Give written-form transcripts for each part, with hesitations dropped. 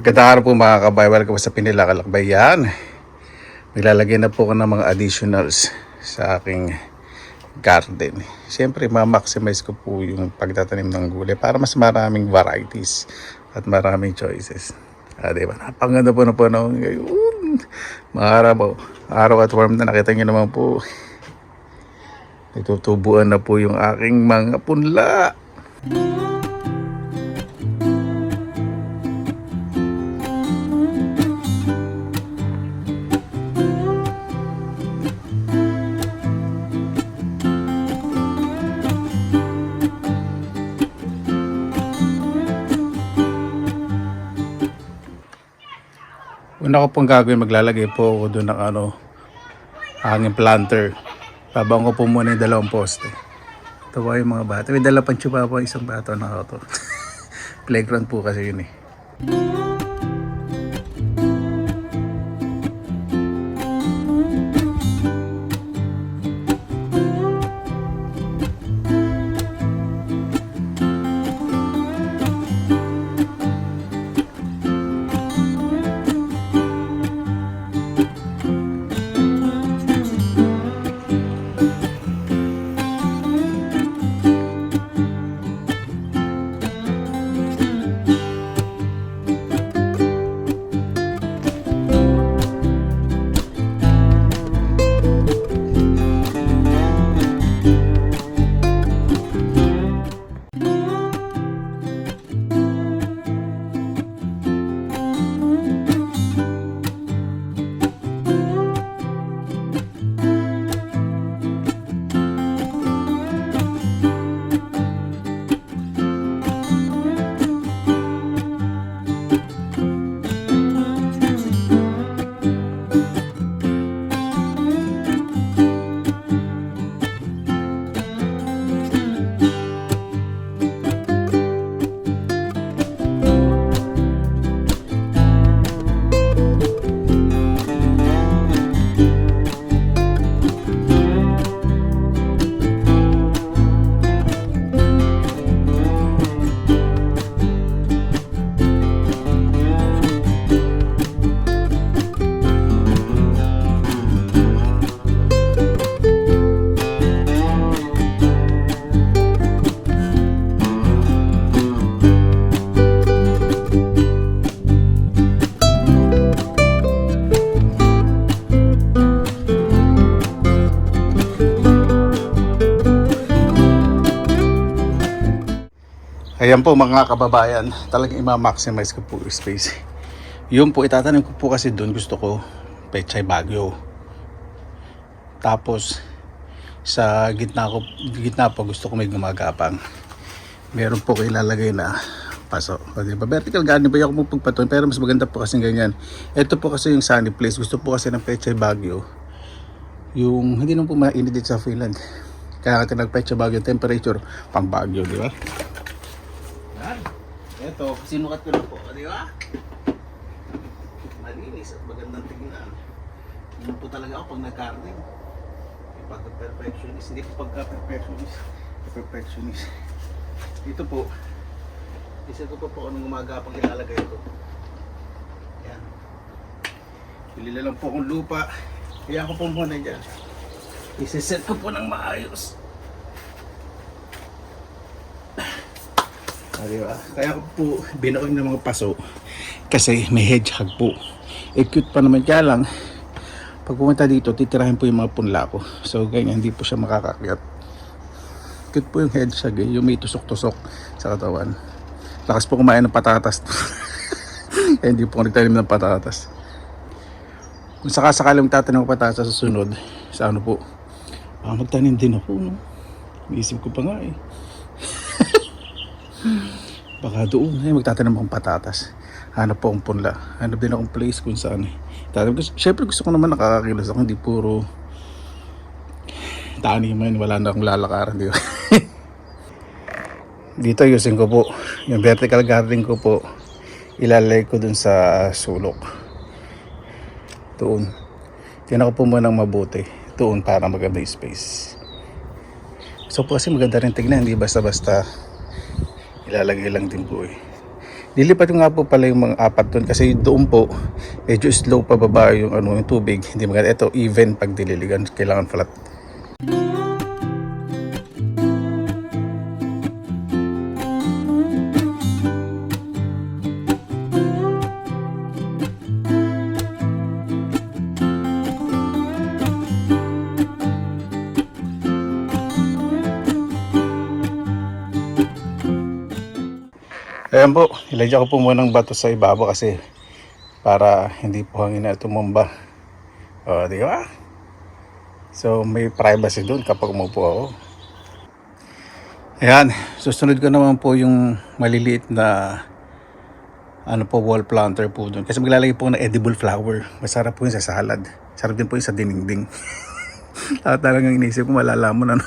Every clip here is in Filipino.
Magandang araw po mga kabay. Welcome po sa Pinilakalakbayan. Maglalagay na po ako ng mga additionals sa aking garden. Siyempre, ma-maximize ko po yung pagtatanim ng gulay para mas maraming varieties at maraming choices. Diba? Napanganda po na po na ngayon. Mga araw at warm na, nakita nyo naman po. Itutubuan na po yung aking mga punla. Una ko pong gagawin, maglalagay po ako doon ng hanging planter. Babang ko po muna yung dalawang poste. Ito po yung mga bata. May dala pang tsuba po isang bata na ito. Playground po kasi yun eh. Ayan po mga kababayan, talagang ima-maximize ko po yung space. Yung po, itatanim ko po kasi doon, gusto ko pechay bagyo. Tapos sa gitna po gusto ko may gumagapang. Meron po ko ilalagay na paso. Diba? Vertical garden ba yung pagpatuloy, pero mas maganda po kasi ganyan. Ito po kasi yung sunny place, gusto po kasi ng pechay bagyo. Yung hindi naman po mainit dito sa Finland. Kaya nagpechay bagyo temperature pang bagyo, di ba? Ito, sinukat ko na po, di ba? Malinis at magandang tingnan. Yun po talaga ako pag nag-garden. Pagka-perfectionist, hindi po pagka-perfectionist. Dito po, isa ko po anong gumagapang ilalagay ko. Yan. Pilila lang po akong lupa. Kaya ko po muna dyan. Isiset ko po ng maayos. Diba? Kaya po binaon ng mga paso kasi may hedgehog po. Cute pa naman, kaya lang pag pumunta dito titirahin po yung mga punla ko, so ganyan hindi po siya makakakyat. Cute po yung hedgehog yung may tusok-tusok sa katawan. Lakas po kumain ng patatas. Hindi po nagtanim ng patatas. Kung sakasakalang tatanim ng patatas sa sunod sa po, magtanim din ako, no? Iisip ko pa nga eh. Baka doon magtatanim akong patatas. Hanap po akong punla. Hanap din akong place kung saan siyempre gusto ko naman nakakakilos ako, hindi puro taniman, wala na akong lalakaran, di ba? Dito ayusin ko po yung vertical garden ko po, ilalagay ko dun sa sulok doon. Tinan ko po muna ng mabuti doon para maganda yung space. So po kasi maganda rin tignan, hindi basta-basta ilalagay lang din po eh. Lilipat ko nga po pala yung mga apat doon kasi doon po medyo slow pababa yung yung tubig. Hindi maganda. Ito even pag dililigan, kailangan flat. Ayan po, ilagyan ko po muna ng bato sa ibabaw kasi para hindi po hangin na tumumba. O, di ba? So, may privacy doon kapag umupo ako. Ayan, susunod ko naman po yung maliliit na wall planter po doon. Kasi maglalagay po ng edible flower. Masarap po yun sa salad. Sarap din po yun sa dinding. Talagang inisip ko malalaman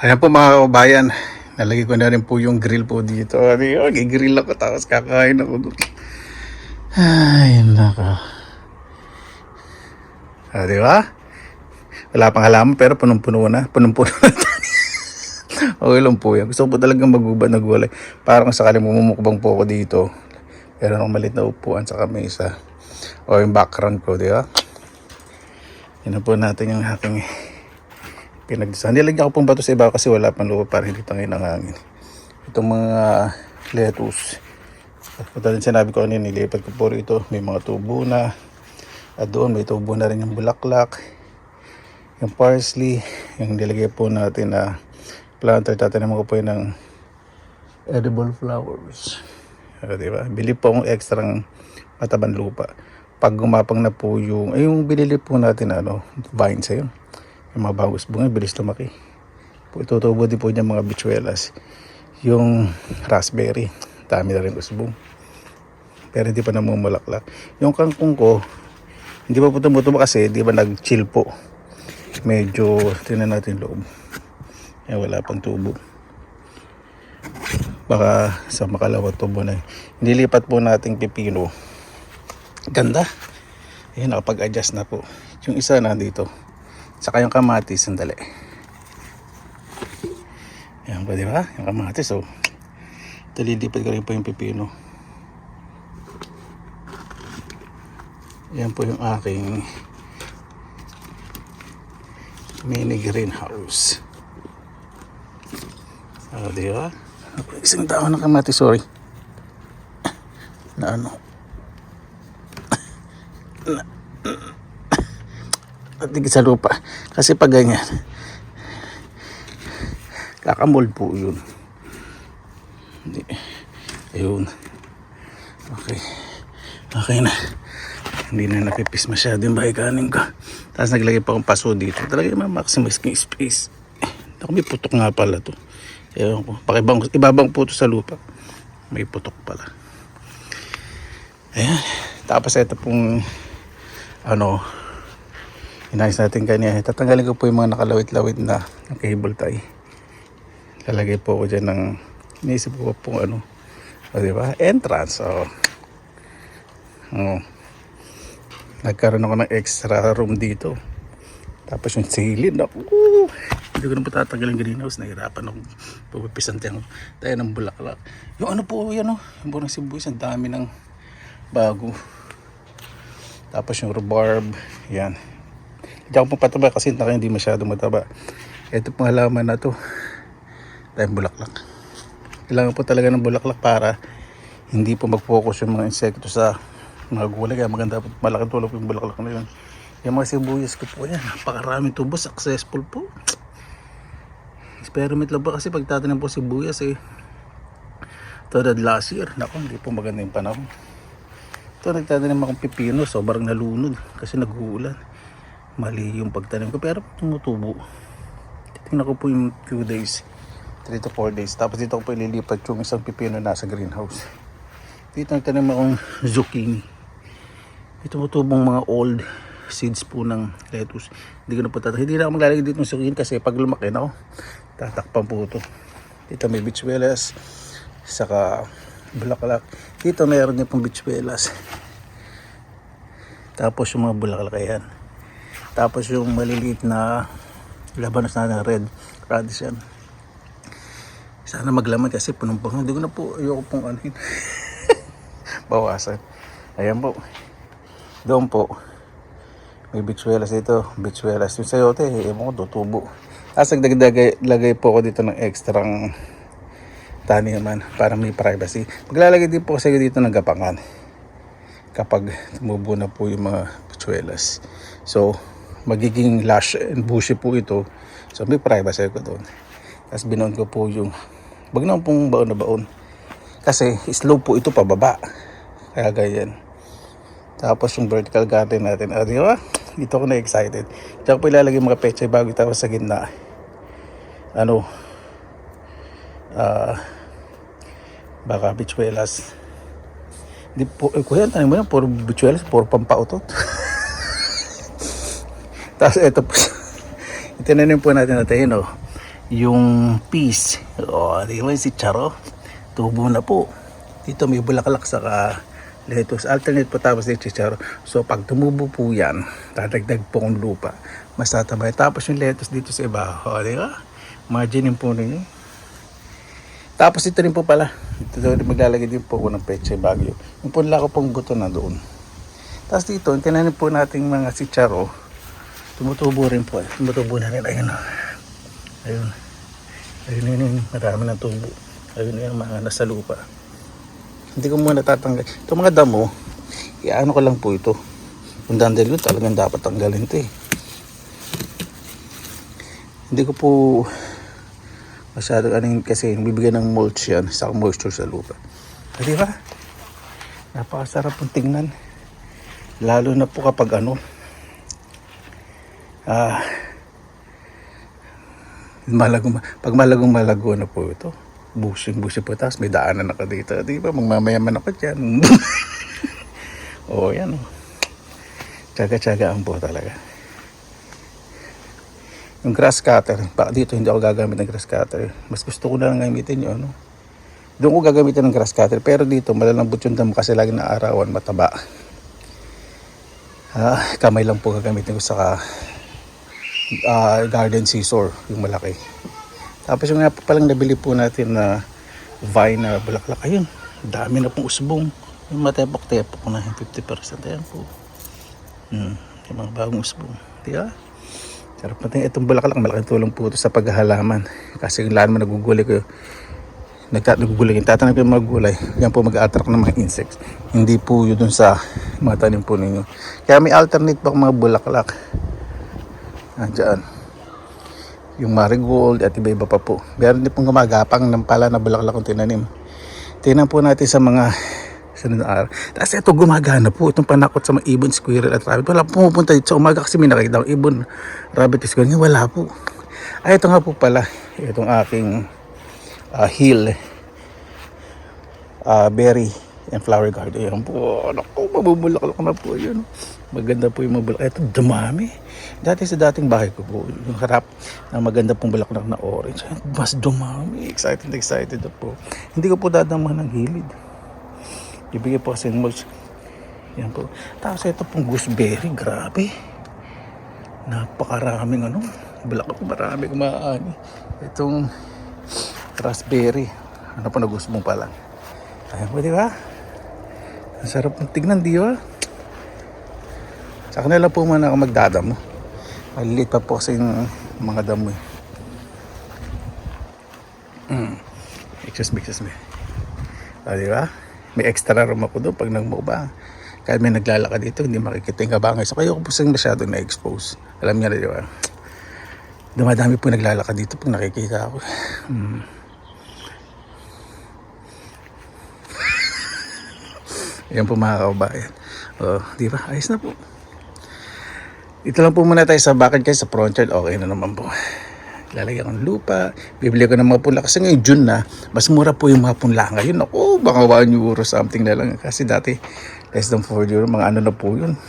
Ayan po mga kabayan, nalagay ko na rin po yung grill po dito. Gigrill ako tapos kakain ako doon. Ay, naka. Di ba? Wala pang halaman pero punong-puno na. Punong-puno na. Okay lang po yan. Gusto ko po talagang magubad na gulay. Parang sakaling mumukbang po ako dito. Pero nung malit na upuan sa mesa. O yung background ko, di ba? Yan po natin yung aking pinagdisan. Nilagyan ko pong bato sa iba kasi wala pang lupa para hindi tangin ang hangin. Itong mga lettuce. At sinabi ko kanina, nilipat ko po rito. May mga tubo na. At doon may tubo na rin yung bulaklak. Yung parsley. Yung nilagay po natin na planter. Tatanim ko po yun ng edible flowers. Diba? Bili po akong ekstrang matabang lupa. Pag gumapang na po yung binili po natin vines ayun. Yung mga bagos bunga, bilis lumaki. Tutubo din po niya mga bichuelas. Yung raspberry, dami na rin usbong. Pero hindi pa namumulaklak. Yung kangkong ko, hindi pa po tumutubo kasi di ba nag-chill po. Medyo, tingnan natin loob. Wala pang tubo. Baka sa makalawa tubo na. Nilipat po nating pipino. Ganda. Ayun, nakapag-adjust na po. Yung isa nandito. Saka yung kamatis, sandali. Ayan ba, di ba? Yung kamatis, talilipat ko rin po yung pipino. Ayan po yung aking mini greenhouse. Di ba? Isang taon ng kamatis, sorry. At sa lupa. Kasi pag ganyan, kakamold po yun. Ayun. Okay. Okay na. Hindi na napipis masyado yung bahikanin ko. Tapos naglagay pa akong paso dito. Talaga ma-maximize yung space. May putok nga pala to. Ewan ko. Ibabang po to sa lupa. May putok pala. Ayan. Tapos ito pong inayos natin kanina. Tatanggalin ko po yung mga nakalawit-lawit na cable tie. Lalagay po ko dyan ng iniisip ko po diba? Entrance. Nagkaroon ako ng extra room dito. Tapos yung silid. Hindi ko na po tatanggalin greenhouse. Nahirapan ako. Pupipisanti ako. Tayo ng bulaklak. Yung po yan yung bunang sibuyas. Ang dami ng bago. Tapos yung rhubarb. Yan. Hindi ako pong pataba kasi hindi masyado mataba. Ito pong halaman na to. Tayong bulaklak. Kailangan po talaga ng bulaklak para hindi po mag-focus yung mga insekto sa mga gulay. Kaya maganda po. Malaking tulog yung bulaklak na yun. Yung mga sibuyas ko po yan. Napakaraming tubo. Successful po. Experiment lang po kasi pagtatanim po sibuyas tulad last year. Naku, hindi po maganda yung panahon. Ito nagtatanim akong pipino. Sobrang nalunod kasi nag-uulan. Mali yung pagtanim ko pero tumutubo. Titingnan ko po yung few days, 3 to 4 days. Tapos dito ko po ililipat yung isang pipino nasa greenhouse. Dito nagtanim akong zucchini. Ito tumutubong mga old seeds po ng lettuce. Hindi ko na po hindi na ako maglalagay dito ng zucchini kasi pag lumaki na tatakpan po ito. Dito may bichuelas, saka bulaklak. Dito mayroon din pong bichuelas. Tapos yung mga bulaklak yan. Tapos yung maliliit na labanos natin, red radish yan. Sana maglaman kasi punong-puno. Hindi ko na po, ayoko pong anuhin. Bawasan. Ayan po. Doon po. May bitsuelas dito. Bitsuelas. Yung sayote, ewan ko, tutubo. As lagay po ako dito ng extrang taniman para may privacy. Maglalagay din po kasi dito ng gapangan kapag tumubo na po yung mga bitsuelas. So, magiging lush and bushy po ito. So, may privacy ko doon. Tapos binoon ko po yung wag naman pong baon na baon. Kasi slow po ito pababa. Kaya ganyan. Tapos yung vertical garden natin. Di ba? Dito ako na-excited. Diyan po ilalagay mga pechay bago tapos sa gitna. Baka bichuelas. Di po, kuya, tanin mo yan. Puro bichuelas, puro pampautot. Tapos ito po. Itinanim po natin yung peas. Di ba si Charo? Tubo na po. Dito may bulaklak saka lettuce. Alternate po tapos si Charo. So pag tumubo po yan, dadagdag po kong lupa. Mas tatabay. Tapos yung lettuce dito sa iba. Di ba? Marginin po ninyo. Tapos ito rin po pala. Ito maglalagay din po ako ng pechay bagyo. Yung punla ko pong buto na doon. Tapos dito, tinanim po natin mga si Charo. Tumutubo rin po. Tumutubo na rin. Ayun. Ayun. Marami ng tubo. Ayun yung mga nasa lupa. Hindi ko muna tatanggal. Itong mga damo, iano ko lang po ito. Yung dandelion talagang dapat tanggalin ito eh. Hindi ko po masyadong kasi bibigyan ng mulch yan sa moisture sa lupa. Di ba? Napakasarap pong tingnan. Lalo na po kapag pag malago na po ito, busi po, tapos may daanan ako dito, di ba, magmamayaman ako dyan. Yan tsaga-tsagaan po talaga. Yung grass cutter, dito hindi ako gagamit ng grass cutter, mas gusto ko na lang gamitin yun, doon ko gagamitin ng grass cutter, pero dito malalambot yung damo kasi lagi na arawan, mataba. Kamay lang po gagamitin ko sa garden scissor, yung malaki. Tapos yung nga pa palang nabili po natin na vine na bulaklak, ayun, dami na pong usbong. Yung matepok-tepok na yung 50%, ayan po. Yung mga bagong usbong, diba? Sarap natin itong bulaklak, malaking tulong po ito sa paghahalaman. Kasi yung lahat mo nagugulay ko, tatanong po yung mga gulay, yan po mag-attract ng mga insects. Hindi po yun dun sa mga tanim po ninyo. Kaya may alternate pa mga bulaklak. Diyan. Yung marigold at iba-iba pa po. Meron din pong gumagapang ng pala na bulaklak kung tinanim. Tingnan po natin sa mga sunod na araw. Tapos ito gumagana po. Itong panakot sa mga ibon, squirrel at rabbit. Wala pumupunta dito sa umaga kasi may nakita ng ibon, rabbit, squirrel. Wala po. Ito nga po pala. Itong aking hill berry and flower garden. Ayan po. Naku, mabubulaklak na po yun. Maganda po yung mga bulaklak. Ito, dumami. Dati sa dating bahay ko po, yung harap na maganda pong bulaklak na orange. Mas dumami. Excited na po. Hindi ko po dadamahan ng hilid. Ibigay po kasi ng mulch. Yan po. Tapos ito pong gooseberry. Grabe. Napakaraming bulaklak. Marami kumaani. Itong raspberry. Ano po na gusto mong pala. Ayan po, di ba? Ang sarap ng tignan, di ba? Sa kanila po man ako magdadamo. Maliliit pa po kasi yung mga damo eh. Excuse me. Di ba? May extra room ako doon pag nagmukbang. Kahit may naglalakad dito, hindi makikita yung kabangay. So kayo ko po siyang masyadong na-expose. Alam niya na, di ba? Dumadami po naglalakad dito pag nakikita ako. Ayan po mga kaubayan. Di ba? Ayos na po. Ito lang po muna tayo sa bakit guys, sa front yard. Okay na naman po. Lalagyan ko ng lupa. Bibili ko ng mga punla. Kasi ngayon June na, mas mura po yung mga punla ngayon. Ako, baka 1 euro something na lang. Kasi dati, less than 4 euro. Mga ano na po yun.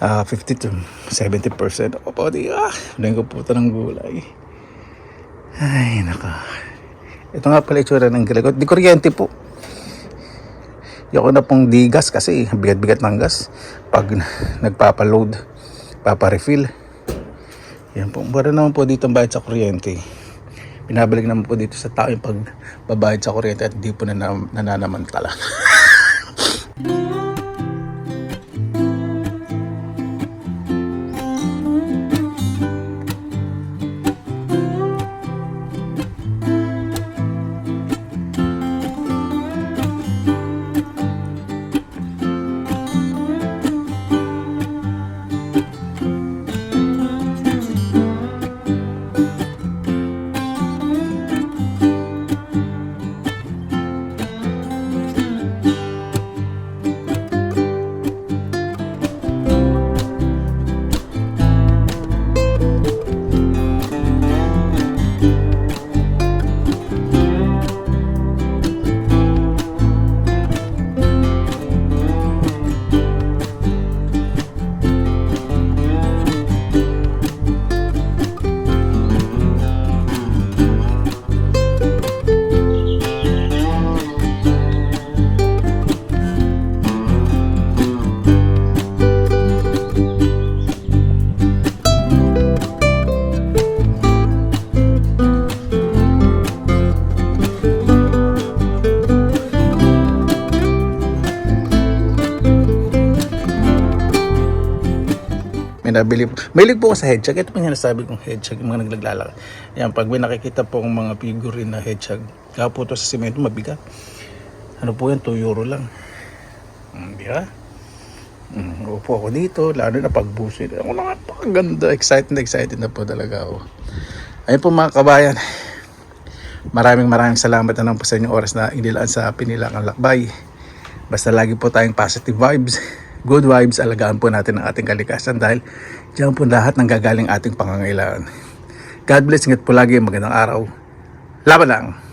50 to 70%. Ako po, Unahin ko po ito ng gulay. Ay, naka. Ito nga pala itsura ng galagot. Di kuryente po. Yung na pong digas kasi bigat-bigat ng gas pag nagpapaload. paparefill. Yan po. Mura naman po dito ang bayad sa kuryente. Binabalik naman po dito sa tao yung pagbabayad sa kuryente at hindi po nananamantala. Nabili po. Mahilig po ako sa hedgehog. Ito po yung nasabi kong hedgehog, yung mga naglalakad. Yan, pag may nakikita po ang mga figurine na hedgehog, kaya po ito sa simento, mabigat. Ano po yan, 2 euro lang. Di ba? Upo ako dito, lalo na pagbusin. Ako na napakaganda, excited na po talaga ako. Ayun po mga kabayan, maraming salamat na lang po sa inyong oras na inilaan sa Pinilaang Lakbay. Basta lagi po tayong positive vibes. Good vibes, alagaan po natin ang ating kalikasan dahil diyan po lahat ng gagaling ating pangangailangan. God bless, ingat po lagi, magandang araw. Laban lang!